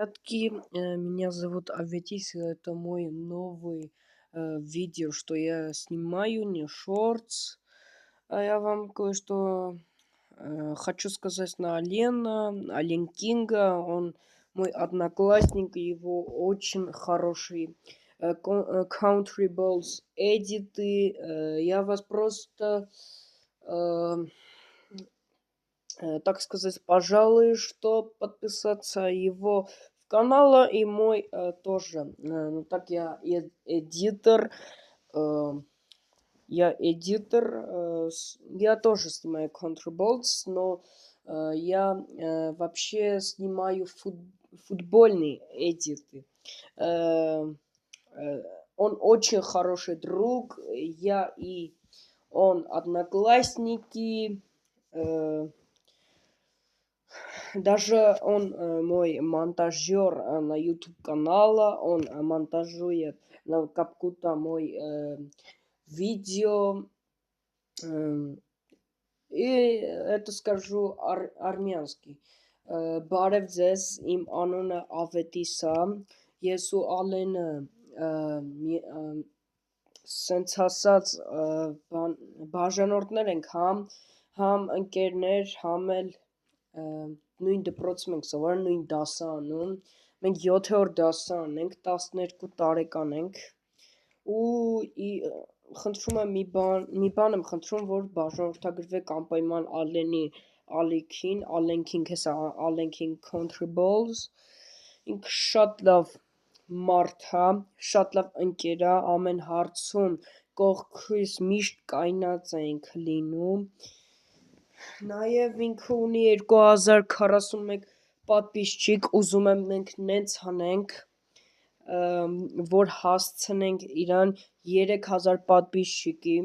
Ребятки, меня зовут Аветис, и это мой новый видео, что я снимаю, не шортс. А я вам кое-что хочу сказать на Олен Кинга. Он мой одноклассник, его очень хороший Country Balls эдиты. Я вас просто, так сказать, пожалуй, что подписаться его канала и мой тоже. Ну так я эдитор. Я эдитор. Я тоже снимаю Contribolts, но я вообще снимаю футбольные эдиты. Он очень хороший друг. Я и он одноклассники. Даже он мой монтажер на YouTube канала, он монтажует на Капкута мой видео. И это скажу армянский. Բարև ձեզ, իմ անունը Ավետիս է, ես ու Ալենը սենց ասած բաժանորդներ ենք, համ ընկերներ, համ էլ նույն դպրոցում ենք սովորում, նույն դասարանում, մենք 7-րդ դասարան ենք, 12 տարեկան ենք, ու խնդրում եմ մի բան եմ խնդրում, որ բաժանորդագրվեք անպայման Ալենի Ալենքին, հեսա Ալենքին Contriballs, ինքը շատ լավ մարդ է, շատ լավ ընկեր է, ամեն հարցում կողքիս միշտ կայնած ենք լինում, նաև ինքը ունի 2041 պատպիսչիկ, ուզում եմ մենք նենց հանենք, որ հասցնենք իրան 3000 պատպիսչիկի,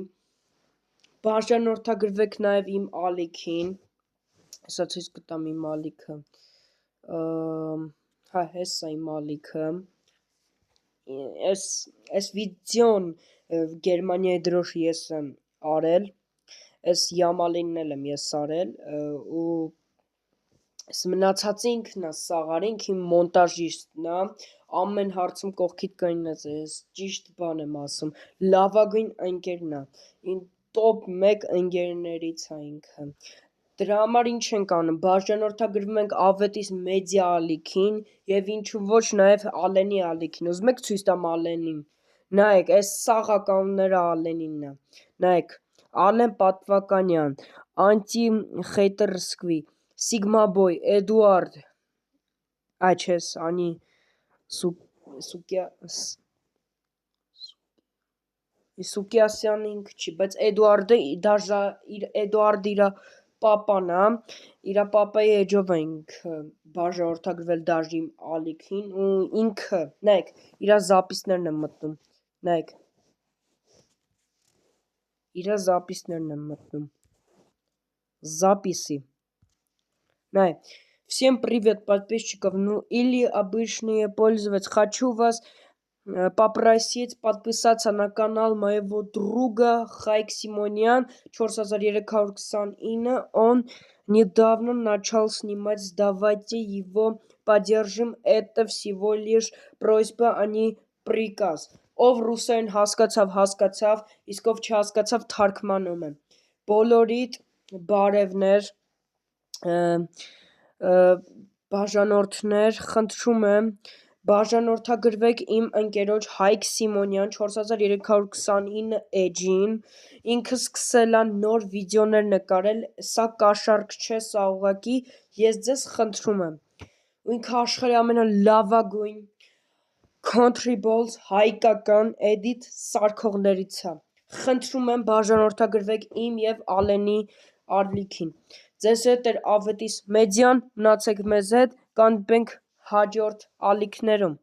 բաժանորդագրվեք նաև իմ ալիքին, հեսա ցույց կտամ իմ ալիքը, հա հեսա իմ ալիքը, այս վիդեոն Գերմանիայի դրոշ ես եմ արել, այս Յամալինն էլ եմ ես արել, ու մնացածը ինքն է Սաղարը, ինքը իմ մոնտաժիստն է, ամեն հարցում կողքիդ կայնած է, ես ճիշտ բան եմ ասում, լավագույն ընկերն է, իմ տոպ 1 ընկերներից է ինքը, դրա համար ինչ ենք անում, բաժանորդագրվում ենք Ավետիս մեդիա ալիքին և ինչու ոչ նաև Ալենի ալիքին, ուզում եք ցույց տամ Ալենին, նայեք, այս սաղ ականունները Ալենինն է, նայեք, Ալեն Պատվականյան, Անտի-Խեյտերսկվի, Sigma Boy, Էդուարդ, չես, անի, Սուկյասյան ինք չի, բայց Էդուարդը իրա պապան է, իրա պապայի էջով է ինքը բաժանորդագրվել դաժի ալիքին ու ինքը, նայեք, իրա զապիսներն եմ մտնում, նայեք, իրա զապիսներն եմ մտնում, записи. Всем привет, подписчиков. Ну или обычные пользователи. Хочу вас попросить подписаться на канал моего друга Хайк Симонян 4329. Он недавно начал снимать. Давайте его поддержим. Это всего лишь просьба, а не приказ. Ով ռուսերեն հասկացավ, իսկ ով չհասկացավ թարգմանում եմ։ Բոլորիդ բարևներ, բաժանորդներ, խնդրում եմ, բաժանորդագրվեք իմ ընկերոջ Հայկ Սիմոնյան 4329 էջին, ինքը սկսել է նոր վիդեոներ նկարել, սա կաշառք չէ, սա ուղղակի ես ձեզ խնդրում եմ, ու ինքը աշխարհի ամենալավագույն Contriballs հայկական էդիտ սարքողներից է, խնդրում եմ բաժանորդագրվեք իմ և Ալենի ալիքին, ձեզ հետ էր Ավետիս մեդիան, մնացեք մեզ հետ, կհանդիպենք հաջորդ ալիքներում։